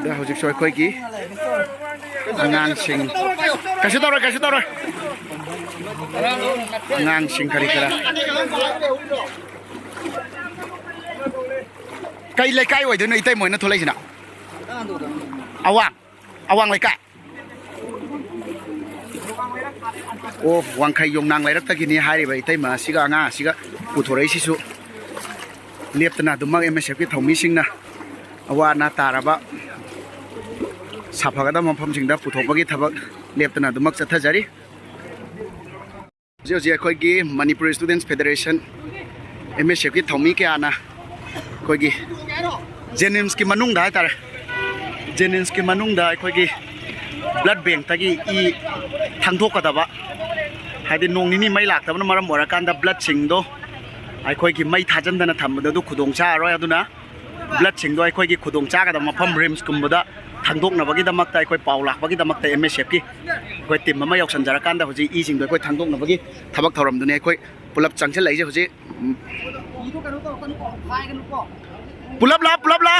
ꯁꯤꯗ ꯍꯧꯖꯤꯛꯁꯨ ꯑꯩꯈꯣꯏꯒꯤ ꯑꯉꯥꯡꯁꯤꯡ ꯀꯩꯁꯨ ꯇꯧꯔꯣꯏ ꯑꯉꯥꯡꯁꯤꯡ ꯀꯔꯤ ꯀꯔꯥ ꯀꯩ ꯂꯩꯀꯥꯏ ꯑꯣꯏꯗꯣꯏꯅꯣ ꯏꯇꯩꯃꯣꯏꯅ ꯊꯣꯛꯂꯛꯏꯁꯤꯅ ꯑꯋꯥꯡ ꯂꯩꯀꯥꯏ ꯑꯣ ꯋꯥꯡꯈꯩ ꯌꯣꯡꯅꯥꯡ ꯂꯩꯔꯛꯇꯒꯤꯅꯤ ꯍꯥꯏꯔꯤꯕ ꯏꯇꯩꯃ ꯑꯁꯤꯒ ꯑꯉꯥꯡ ꯑꯁꯤꯒ ꯄꯨꯊꯣꯔꯛꯏꯁꯤꯁꯨ ꯂꯦꯞꯇꯅ ꯑꯗꯨꯃꯛ MSFꯀꯤ ꯊꯧꯃꯤꯁꯤꯡꯅ ꯑꯋꯥ ꯑꯅꯥ ꯇꯥꯔꯕ ꯁꯥꯐꯒꯗꯕ ꯃꯐꯝꯁꯤꯡꯗ ꯄꯨꯊꯣꯛꯄꯒꯤ ꯊꯕꯛ ꯂꯦꯞꯇꯅ ꯑꯗꯨꯃꯛ ꯆꯠꯊꯖꯔꯤ ꯍꯧꯖꯤꯛ ꯑꯩꯈꯣꯏꯒꯤ ꯃꯅꯤꯄꯨꯔ ꯁ꯭ꯇꯨꯗꯦꯟꯠꯁ ꯐꯦꯗꯔꯦꯁꯟ MSFꯀꯤ ꯊꯧꯃꯤ ꯀꯌꯥꯅ ꯑꯩꯈꯣꯏꯒꯤ ꯖꯦꯅꯤꯝꯁꯀꯤ ꯃꯅꯨꯡꯗ ꯍꯥꯏꯇꯥꯔꯦ ꯖꯦꯅꯤꯝꯁꯀꯤ ꯃꯅꯨꯡꯗ ꯑꯩꯈꯣꯏꯒꯤ ꯕ꯭ꯂꯗ ꯕꯦꯡꯛꯇꯒꯤ ꯊꯥꯡꯗꯣꯛꯀꯗꯕ ꯍꯥꯏꯗꯤ ꯅꯣꯡ ꯅꯤꯅꯤ ꯃꯩ ꯂꯥꯛꯇꯕꯅ ꯃꯔꯝ ꯑꯣꯏꯔꯀꯥꯟꯗ ꯕ꯭ꯂꯗꯁꯤꯡꯗꯣ ꯑꯩꯈꯣꯏꯒꯤ ꯃꯩ ꯊꯥꯖꯤꯟꯗꯅ ꯊꯝꯕꯗ ꯑꯗꯨ ꯈꯨꯗꯣꯡ ꯆꯥꯔꯔꯣꯏ ꯑꯗꯨꯅ ꯕ꯭ꯂꯗꯁꯤꯡꯗꯣ ꯑꯩꯈꯣꯏꯒꯤ ꯈꯨꯗꯣꯡ ꯆꯥꯒꯗꯕ ꯃꯐꯝ ꯔꯤꯝꯁꯀꯨꯝꯕꯗ ꯊꯥꯡꯗꯣꯛꯅꯕꯒꯤꯗꯃꯛꯇ ꯑꯩꯈꯣꯏ ꯄꯥꯎ ꯂꯥꯛꯄꯒꯤꯗꯃꯛꯇ MSFꯀꯤ ꯑꯩꯈꯣꯏ ꯇꯤꯝ ꯑꯃ ꯌꯧꯁꯟꯖꯔꯀꯥꯟꯗ ꯍꯧꯖꯤꯛ ꯏꯁꯤꯡꯗꯣ ꯑꯩꯈꯣꯏ ꯊꯥꯡꯗꯣꯛꯅꯕꯒꯤ ꯊꯕꯛ ꯊꯧꯔꯝꯗꯨꯅꯤ ꯑꯩꯈꯣꯏ ꯄꯨꯂꯞ ꯆꯪꯁꯤꯜꯂꯛꯏꯁꯦ ꯍꯧꯖꯤꯛ ꯄꯨꯂꯞ ꯂꯥ